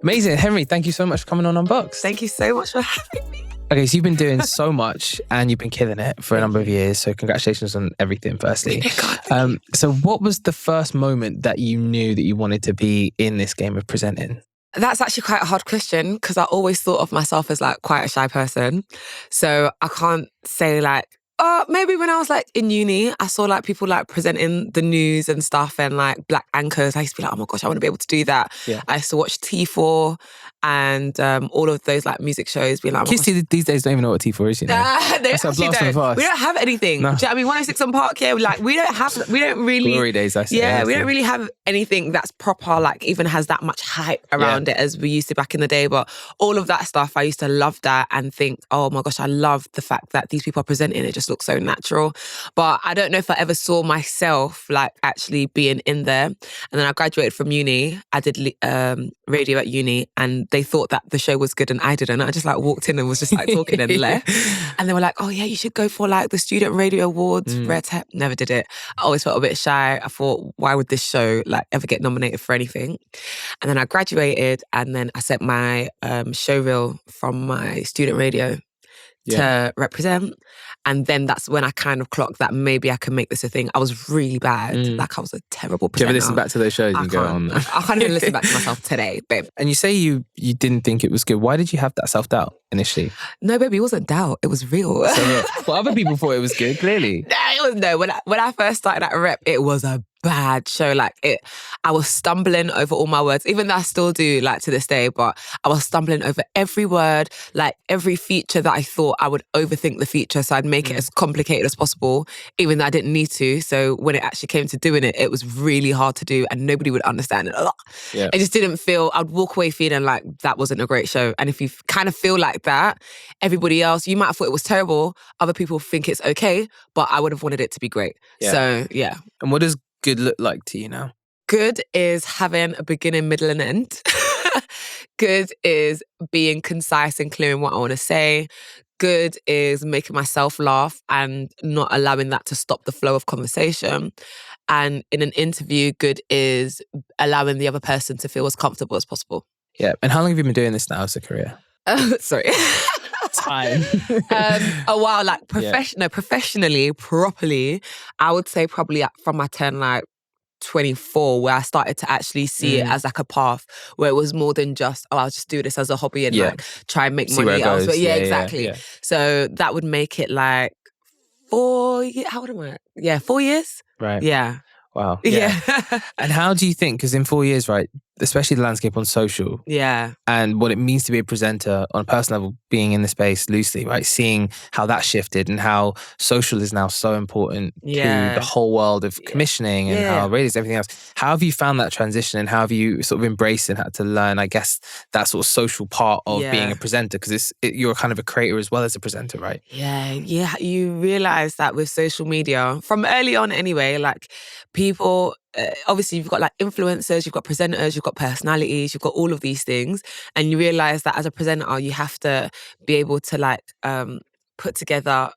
Amazing. Henrie, thank you so much for coming on Unboxed. Thank you so much for having me. Okay, so you've been doing so much and you've been killing it for a number of years. So congratulations on everything, firstly. So what was the first moment that you knew that you wanted to be in this game of presenting? That's actually quite a hard question because I always thought of myself as like quite a shy person. So I can't say like, maybe when I was like in uni, I saw like people like presenting the news and stuff and like black anchors. I used to be like, oh my gosh, I want to be able to do that. Yeah. I used to watch T4 and all of those like music shows. Being like, Kids these days don't even know what T4 is, you know. That's a blast from the past. We don't have anything. No. Do you know what I mean? 106 on Park, yeah. Like we don't really. Glory days, I say. Yeah, we don't really have anything that's proper, like even has that much hype around it as we used to back in the day. But all of that stuff, I used to love that and think, oh my gosh, I love the fact that these people are presenting. It just looks so natural. But I don't know if I ever saw myself like actually being in there. And then I graduated from uni. I did radio at uni, and they thought that the show was good and I didn't. I just like walked in and was just like talking and left. And they were like, oh yeah, you should go for like the Student Radio Awards. Rare Tep. Never did it. I always felt a bit shy. I thought, why would this show like ever get nominated for anything? And then I graduated, and then I sent my show reel from my student radio to represent. And then that's when I kind of clocked that maybe I can make this a thing. I was really bad. Like I was a terrible presenter. Do you ever listen back to those shows and go on? I can't even listen back to myself today, babe. And you say you didn't think it was good. Why did you have that self-doubt initially? No, baby, it wasn't doubt. It was real. So, well, other people thought it was good, clearly. When I first started at Rep, it was a bad show. Like I was stumbling over all my words, even though I still do like to this day, but I was stumbling over every word, like every feature that I thought I would overthink the feature. So I'd make it as complicated as possible, even though I didn't need to. So when it actually came to doing it, it was really hard to do and nobody would understand it. Yeah. It just didn't feel, I'd walk away feeling like that wasn't a great show. And if you kind of feel like that, everybody else, you might have thought it was terrible. Other people think it's okay, but I would have wanted it to be great. Yeah. So yeah. And what does good look like to you now? Good is having a beginning, middle, and end. Good is being concise and clear in what I want to say. Good is making myself laugh and not allowing that to stop the flow of conversation. And in an interview, good is allowing the other person to feel as comfortable as possible. Yeah. And how long have you been doing this now as a career? Sorry. Time. A while, like professionally, properly, I would say probably from my turn like 24, where I started to actually see it as like a path where it was more than just, I'll just do this as a hobby and like try and make money elsewhere. Yeah, exactly. Yeah. So that would make it like 4 years. How old am I? Yeah, 4 years. Right. Yeah. Wow. Yeah. And how do you think, because in 4 years, right, especially the landscape on social and what it means to be a presenter on a personal level, being in the space loosely, right, seeing how that shifted and how social is now so important to the whole world of commissioning and how radio is everything else. How have you found that transition and how have you sort of embraced and had to learn, I guess, that sort of social part of being a presenter? Because you're kind of a creator as well as a presenter, right? Yeah. You realise that with social media, from early on anyway, like people... obviously you've got like influencers, you've got presenters, you've got personalities, you've got all of these things, and you realise that as a presenter you have to be able to like put together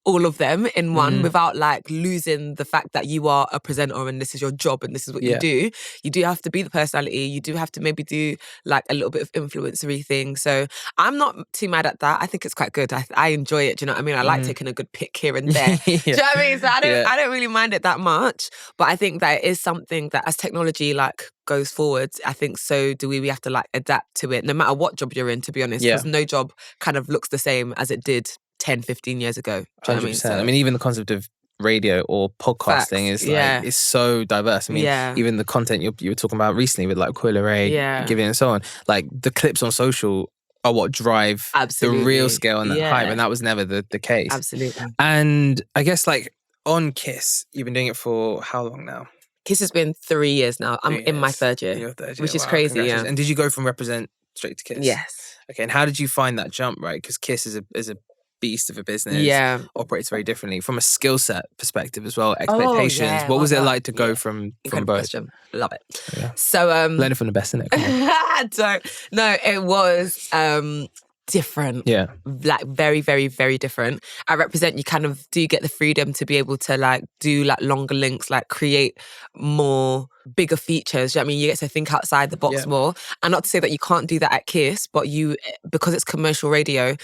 all of them in one without like losing the fact that you are a presenter and this is your job and this is what you do. You do have to be the personality. You do have to maybe do like a little bit of influencery thing. So I'm not too mad at that. I think it's quite good. I enjoy it. Do you know what I mean? I like taking a good pic here and there. Do you know what I mean? So I don't really mind it that much. But I think that it is something that as technology like goes forward, I think so do we have to like adapt to it no matter what job you're in, to be honest, because no job kind of looks the same as it did 10, 15 years ago. 100%. I mean, even the concept of radio or podcasting is like, it's so diverse. I mean, even the content you were talking about recently with like Leray, giving and so on, like the clips on social are what drive the real scale and the hype, and that was never the case. Absolutely. And I guess like on Kiss, you've been doing it for how long now? Kiss has been 3 years now. I'm in my third year, which is crazy. Yeah. And did you go from Represent straight to Kiss? Yes. Okay, and how did you find that jump, right? Because Kiss is a beast of a business, operates very differently from a skill set perspective as well, expectations. What was it like to go from both? Question. Love it. Yeah. So learn it from the best, innit? No, it was different. Yeah. Like very, very, very different. At Represent, you kind of do get the freedom to be able to like do like longer links, like create more bigger features. You know what I mean? You get to think outside the box more. And not to say that you can't do that at Kiss, but because it's commercial radio,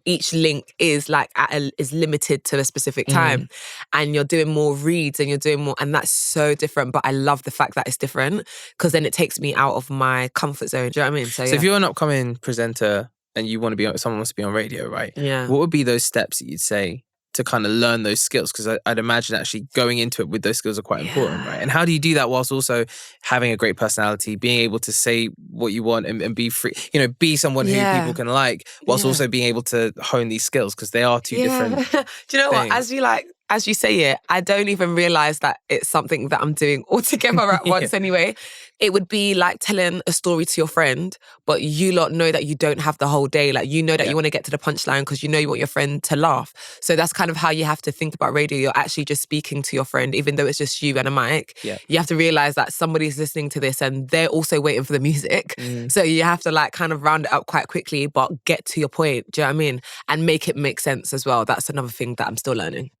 each link is like is limited to a specific time, and you're doing more reads and you're doing more, and that's so different. But I love the fact that it's different because then it takes me out of my comfort zone. Do you know what I mean? So if you're an upcoming presenter and you want to be someone wants to be on radio, right? Yeah. What would be those steps that you'd say to kind of learn those skills? Because I'd imagine actually going into it with those skills are quite important, right? And how do you do that whilst also having a great personality, being able to say what you want and be free, you know, be someone who people can like, whilst also being able to hone these skills because they are two different Do you know things. what? As you say it, I don't even realise that it's something that I'm doing altogether at once anyway. It would be like telling a story to your friend, but you lot know that you don't have the whole day. Like, you know that you want to get to the punchline because you know you want your friend to laugh. So that's kind of how you have to think about radio. You're actually just speaking to your friend, even though it's just you and a mic. Yeah. You have to realise that somebody's listening to this and they're also waiting for the music. So you have to like kind of round it up quite quickly, but get to your point. Do you know what I mean? And make it make sense as well. That's another thing that I'm still learning.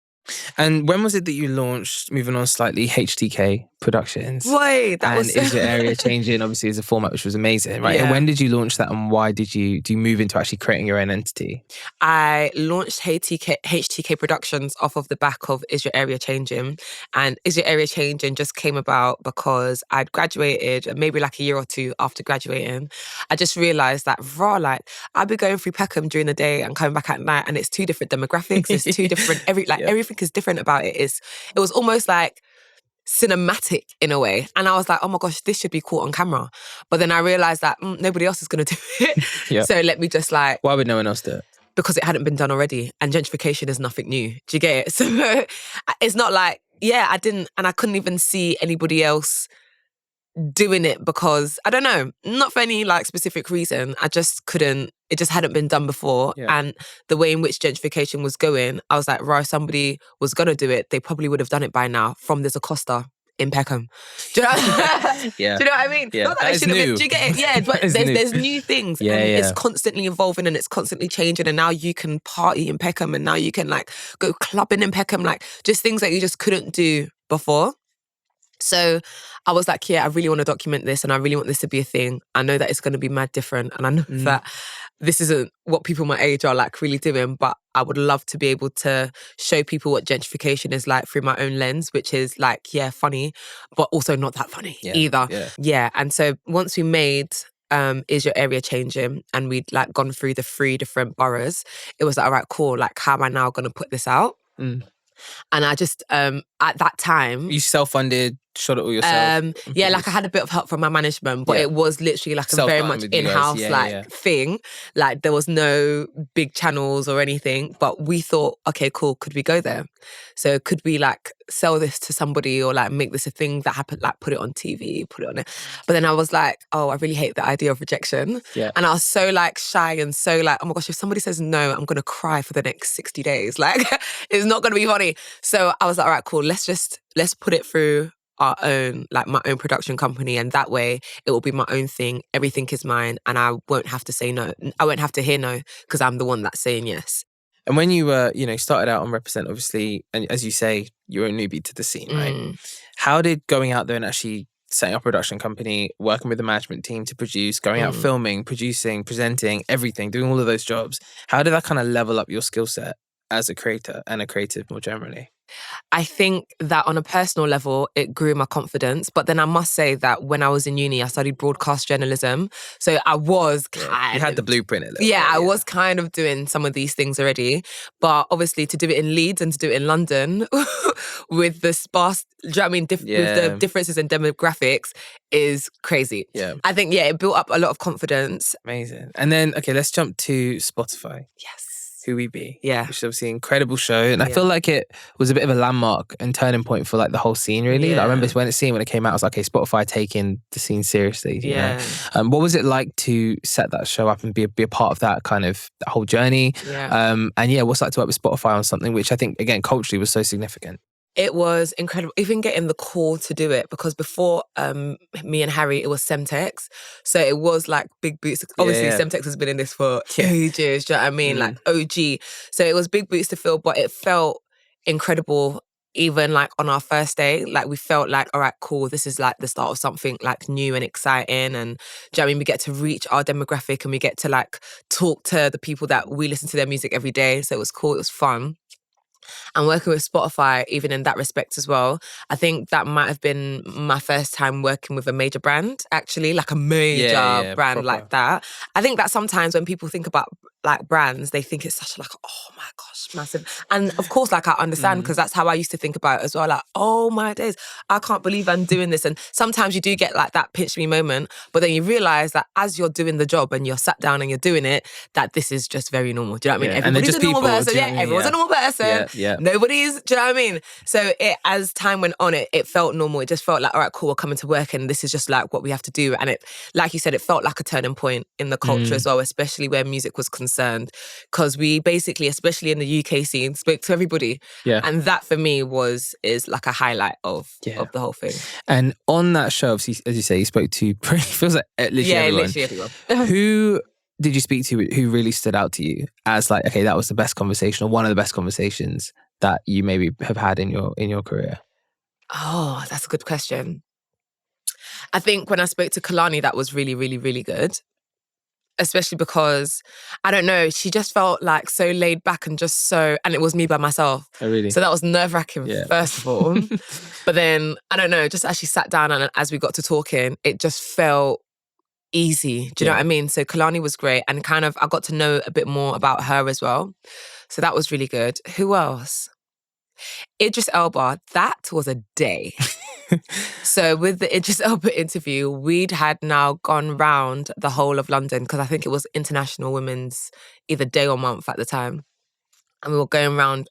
And when was it that you launched, moving on slightly, HTK Productions? Wait, that was... Is your area changing? Obviously, as a format, which was amazing, right? And when did you launch that, and why do you move into actually creating your own entity? I launched HTK Productions off of the back of Is Your Area Changing? And Is Your Area Changing just came about because I'd graduated maybe like a year or two after graduating. I just realised that, I'd be going through Peckham during the day and coming back at night, and it's two different demographics, it's two different, everything is different about it. It was almost like cinematic in a way. And I was like, oh my gosh, this should be caught on camera. But then I realised that nobody else is going to do it. So let me just like... Why would no one else do it? Because it hadn't been done already. And gentrification is nothing new. Do you get it? So it's not like, I didn't, and I couldn't even see anybody else doing it because, I don't know, not for any like specific reason. I just couldn't, it just hadn't been done before. And the way in which gentrification was going, I was like, if somebody was going to do it, they probably would have done it by now from There's a Costa in Peckham. Do you know what, do you know what I mean? Not that it new. Do you get it? Yeah, but there's new things. And it's constantly evolving and it's constantly changing. And now you can party in Peckham and now you can like go clubbing in Peckham, like just things that you just couldn't do before. So I was like, I really want to document this and I really want this to be a thing. I know that it's going to be mad different and I know that this isn't what people my age are like really doing, but I would love to be able to show people what gentrification is like through my own lens, which is like, funny, but also not that funny either. And so once we made Is Your Area Changing? And we'd like gone through the 3 different boroughs, it was like, all right, cool, like how am I now going to put this out? And I just, at that time... You self-funded, shot it all yourself? Like I had a bit of help from my management, but it was literally like a very much in-house thing. Like there was no big channels or anything, but we thought, okay, cool, could we go there? So could we like sell this to somebody or like make this a thing that happened, like put it on TV, put it on it. But then I was like, oh, I really hate the idea of rejection. And I was so like shy and so like, oh my gosh, if somebody says no, I'm going to cry for the next 60 days. Like it's not going to be funny. So I was like, all right, cool, let's put it through our own, like my own production company, and that way it will be my own thing. Everything is mine, and I won't have to say no. I won't have to hear no because I'm the one that's saying yes. And when you were, started out on Represent, obviously, and as you say, you're a newbie to the scene, right? How did going out there and actually setting up a production company, working with the management team to produce, going out filming, producing, presenting, everything, doing all of those jobs, how did that kind of level up your skill set as a creator and a creative more generally? I think that on a personal level, it grew my confidence. But then I must say that when I was in uni, I studied broadcast journalism. So I was kind You had the blueprint a little bit. I was kind of doing some of these things already. But obviously to do it in Leeds and to do it in London with the sparse, do you know what I mean? With the differences in demographics is crazy. I think, it built up a lot of confidence. Amazing. And then, okay, let's jump to Spotify. Yes. Who We Be, which is obviously an incredible show, and I feel like it was a bit of a landmark and turning point for like the whole scene. Really, like, I remember when it came out, I was like, okay, Spotify taking the scene seriously. You know? What was it like to set that show up and be a part of that kind of that whole journey? And what's it like to work with Spotify on something which I think again culturally was so significant? It was incredible, even getting the call to do it, because before me and Harry, it was Semtex. So it was like big boots. Obviously, Semtex has been in this for ages, do you know what I mean? Like OG. So it was big boots to fill, but it felt incredible. Even like on our first day, like we felt like, all right, cool, this is like the start of something like new and exciting. And do you know what I mean? We get to reach our demographic and we get to like talk to the people that we listen to their music every day. So it was cool, it was fun. And working with Spotify, even in that respect as well, I think that might have been my first time working with a major brand, actually, like a major brand proper. Like that. I think that sometimes when people think about like brands, they think it's such like, oh my gosh, massive. And of course, like I understand, because that's how I used to think about it as well. Like, oh my days, I can't believe I'm doing this. And sometimes you do get like that pinch me moment, but then you realize that as you're doing the job and you're sat down and you're doing it, that this is just very normal. Do you know what I mean? Everybody's a normal person. Everyone's a normal person. Nobody's, do you know what I mean? So as time went on, it felt normal. It just felt like, all right, cool, we're coming to work and this is just like what we have to do. And it, like you said, it felt like a turning point in the culture as well, especially where music was concerned. Because we basically, especially in the UK scene, spoke to everybody. Yeah. And that for me is like a highlight of the whole thing. And on that show, obviously, as you say, you spoke to feels like literally everyone. Literally everyone. Who did you speak to who really stood out to you as like, okay, that was the best conversation or one of the best conversations that you maybe have had in your career? Oh, that's a good question. I think when I spoke to Kalani, that was really, really, really good. Especially because, I don't know, she just felt like so laid back and just so, and it was me by myself. Oh, really? So that was nerve-wracking, first of all. But then, I don't know, just as she sat down and as we got to talking, it just felt easy. Do you know what I mean? So Kalani was great, and kind of, I got to know a bit more about her as well. So that was really good. Who else? Idris Elba, that was a day. So with the Idris Elba interview, we'd had now gone round the whole of London, because I think it was International Women's either day or month at the time. And we were going around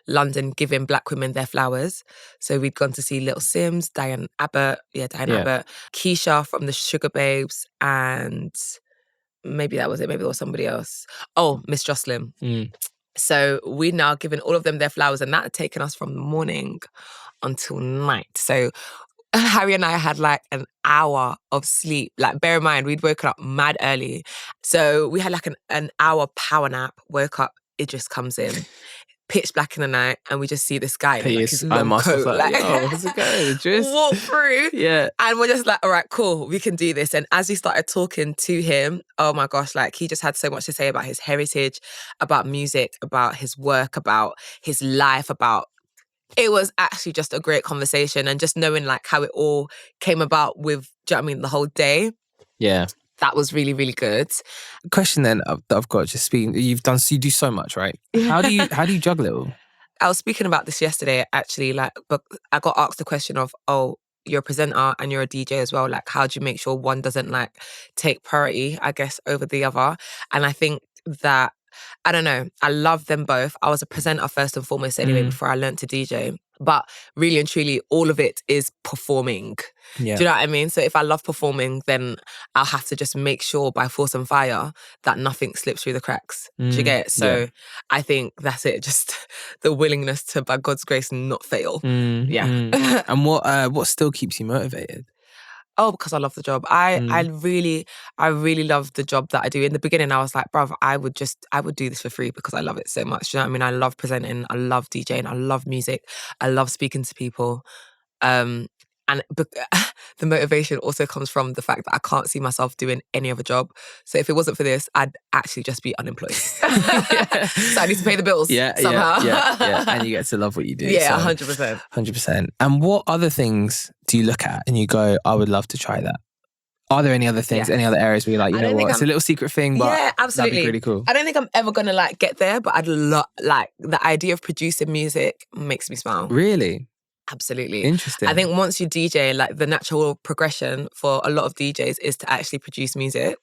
London giving Black women their flowers. So we'd gone to see Little Sims, Diane Abbott, Abbott, Keisha from the Sugar Babes, and maybe that was it, maybe there was somebody else. Oh, Miss Jocelyn. So we'd now given all of them their flowers, and that had taken us from the morning until night. So Harry and I had like an hour of sleep. Like, bear in mind, we'd woken up mad early. So we had like an hour power nap, woke up, Idris comes in, pitch black in the night, and we just see this guy in like his long coat. Like, yo, how's it going, Idris? Walk through. And we're just like, all right, cool, we can do this. And as we started talking to him, oh my gosh, like he just had so much to say about his heritage, about music, about his work, about his life, it was actually just a great conversation, and just knowing like how it all came about with, do you know what I mean, the whole day. Yeah. That was really, really good. Question then that I've got, just speaking, you do so much, right? How do you juggle it all? I was speaking about this yesterday, actually, like, but I got asked the question of, oh, you're a presenter and you're a DJ as well. Like, how do you make sure one doesn't like take priority, I guess, over the other? And I think that, I don't know, I love them both. I was a presenter first and foremost anyway, before I learned to DJ. But really and truly, all of it is performing. Yeah. Do you know what I mean? So if I love performing, then I'll have to just make sure by force and fire that nothing slips through the cracks. Do you get it? So I think that's it. Just the willingness to, by God's grace, not fail. And what still keeps you motivated? Oh, because I love the job. I really love the job that I do. In the beginning, I was like, bruv, I would do this for free because I love it so much. Do you know what I mean? I love presenting, I love DJing, I love music, I love speaking to people. And the motivation also comes from the fact that I can't see myself doing any other job. So if it wasn't for this, I'd actually just be unemployed. So I need to pay the bills somehow. Yeah. And you get to love what you do. Yeah, 100%. 100%. And what other things do you look at and you go, I would love to try that? Are there any other things, any other areas where you're like, you know what, it's a little secret thing, but that'd be really cool. I don't think I'm ever going to like get there, but I'd like the idea of producing music makes me smile. Really? Absolutely. Interesting. I think once you DJ, like the natural progression for a lot of DJs is to actually produce music.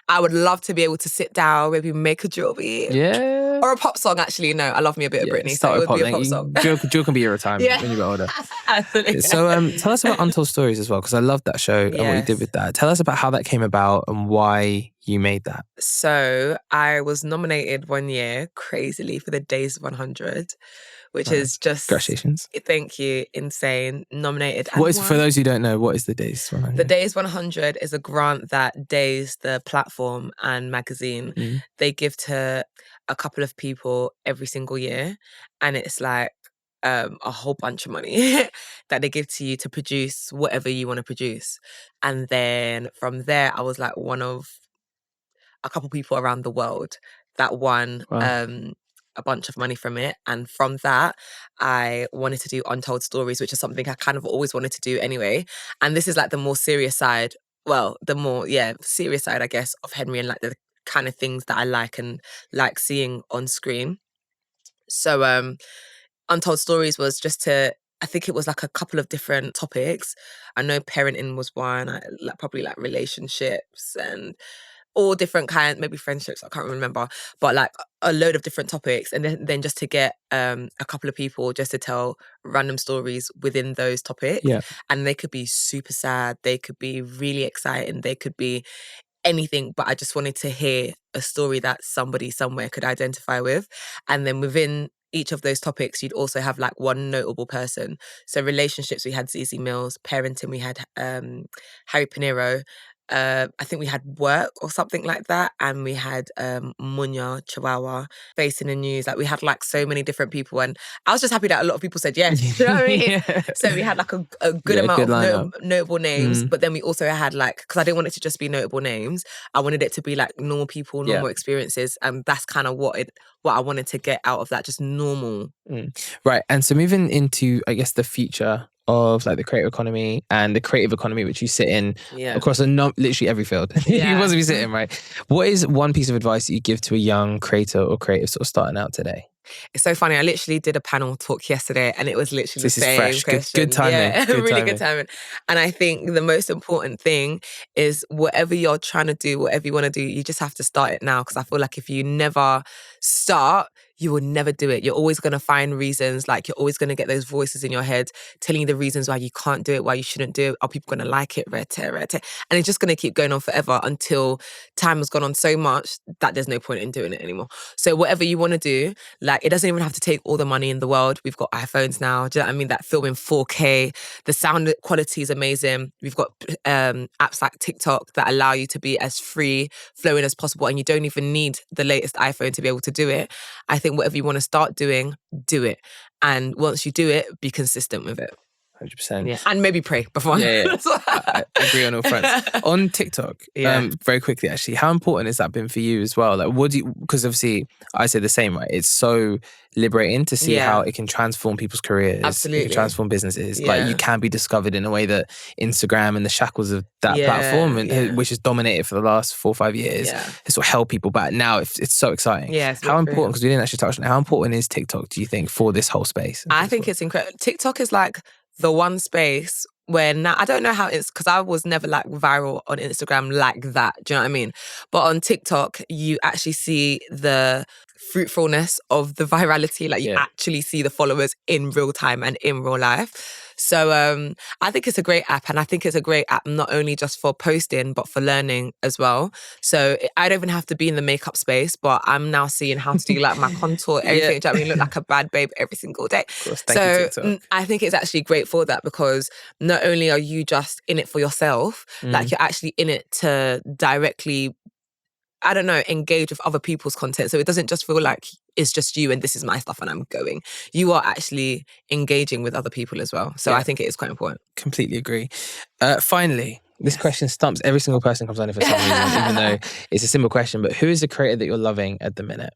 I would love to be able to sit down, maybe make a drill beat. Yeah. Or a pop song, actually. No, I love me a bit of Britney, so it would be a pop song. Drill can be your retirement when you get older. Absolutely. So tell us about Untold Stories as well, because I love that show and what you did with that. Tell us about how that came about and why you made that. So I was nominated one year, crazily, for the Days of 100, which is just... Congratulations. Thank you. Insane. Nominated. For those who don't know, what is the Days 100? The Days 100 is a grant that Days, the platform and magazine, they give to a couple of people every single year. And it's like a whole bunch of money that they give to you to produce whatever you want to produce. And then from there, I was like one of a couple people around the world that won a bunch of money from it. And from that, I wanted to do Untold Stories, which is something I kind of always wanted to do anyway. And this is like the more serious side, serious side, I guess, of Henrie and like the kind of things that I like and like seeing on screen. So Untold Stories was just I think it was like a couple of different topics. I know parenting was one, probably like relationships and all different kinds, maybe friendships, I can't remember, but like a load of different topics. And then just to get a couple of people just to tell random stories within those topics. Yeah. And they could be super sad, they could be really exciting, they could be anything, but I just wanted to hear a story that somebody somewhere could identify with. And then within each of those topics, you'd also have like one notable person. So relationships, we had Zizi Mills. Parenting, we had Harry Pinero. I think we had work or something like that, and we had Munya Chihuahua facing the news. Like we had like so many different people, and I was just happy that a lot of people said yes. Do you know what I mean? Yeah. So we had like a good amount of notable names, but then we also had like, because I didn't want it to just be notable names, I wanted it to be like normal people, normal experiences, and that's kind of what I wanted to get out of that, just normal. Right, and so moving into, I guess, the future of like the creative economy and the creative economy which you sit in across literally every field you possibly sit in, right? What is one piece of advice that you give to a young creator or creative sort of starting out today? It's so funny. I literally did a panel talk yesterday and it was literally the same fresh. question. Good timing. Yeah, good timing. Good timing. And I think the most important thing is whatever you're trying to do, whatever you want to do, you just have to start it now. Because I feel like if you never start, you will never do it. You're always going to find reasons, like you're always going to get those voices in your head telling you the reasons why you can't do it, why you shouldn't do it. Are people going to like it? Rete. And it's just going to keep going on forever until time has gone on so much that there's no point in doing it anymore. So whatever you want to do, like it doesn't even have to take all the money in the world. We've got iPhones now, do you know what I mean? That film in 4K, the sound quality is amazing. We've got apps like TikTok that allow you to be as free flowing as possible, and you don't even need the latest iPhone to be able to do it. I think whatever you want to start doing, do it. And once you do it, be consistent with it. 100%. Yeah. And maybe pray before. Yeah. I agree on all fronts. On TikTok, very quickly actually, how important has that been for you as well? Like, what do you, because obviously I say the same, right? It's so liberating to see how it can transform people's careers. Absolutely. It can transform businesses. Like you can be discovered in a way that Instagram and the shackles of that platform, which has dominated for the last 4 or 5 years, has sort of held people back. Now it's so exciting. Yeah, how important, because we didn't actually touch on it, how important is TikTok, do you think, for this whole space? I think it's incredible. TikTok is like the one space where now, I don't know how it's, because I was never like viral on Instagram like that. Do you know what I mean? But on TikTok, you actually see the fruitfulness of the virality. Like you actually see the followers in real time and in real life. So I think it's a great app, and I think it's a great app not only just for posting but for learning as well. So I don't even have to be in the makeup space, but I'm now seeing how to do like my contour, everything. Do you know what I mean? Look like a bad babe every single day. Of course, thank you, TikTok. I think it's actually great for that, because not only are you just in it for yourself, like you're actually in it to directly, I don't know, engage with other people's content. So it doesn't just feel like it's just you and this is my stuff and I'm going. You are actually engaging with other people as well. So I think it is quite important. Completely agree. Finally, this question stumps every single person who comes on it for some reason, even though it's a simple question, but who is the creator that you're loving at the minute?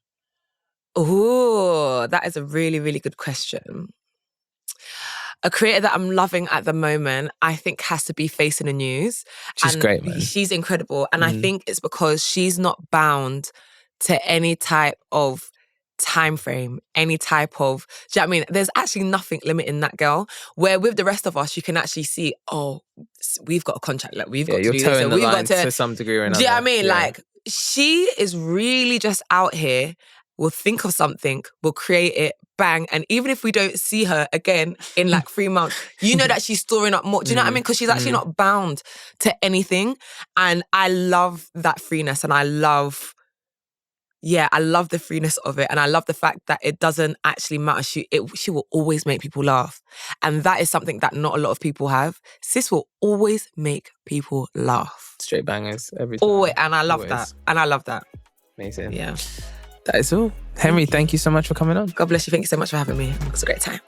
Oh, that is a really, really good question. A creator that I'm loving at the moment, I think has to be Facing the News. She's great, man. She's incredible. And I think it's because she's not bound to any type of time frame, any type of, do you know what I mean? There's actually nothing limiting that girl, where with the rest of us, you can actually see, oh, we've got a contract, like we've got to do this. You're toeing the we've line got to some degree or another. Do you know what I mean? Like, she is really just out here, will think of something, will create it, bang. And even if we don't see her again in like 3 months, you know that she's storing up more. Do you know what I mean? Because she's actually not bound to anything. And I love that freeness, and I love Yeah, I love the freeness of it. And I love the fact that it doesn't actually matter. She will always make people laugh. And that is something that not a lot of people have. Sis will always make people laugh. Straight bangers every time. Always, and I love that. And I love that. Amazing. Yeah. That is all. Henrie, thank you so much for coming on. God bless you. Thank you so much for having me. It was a great time.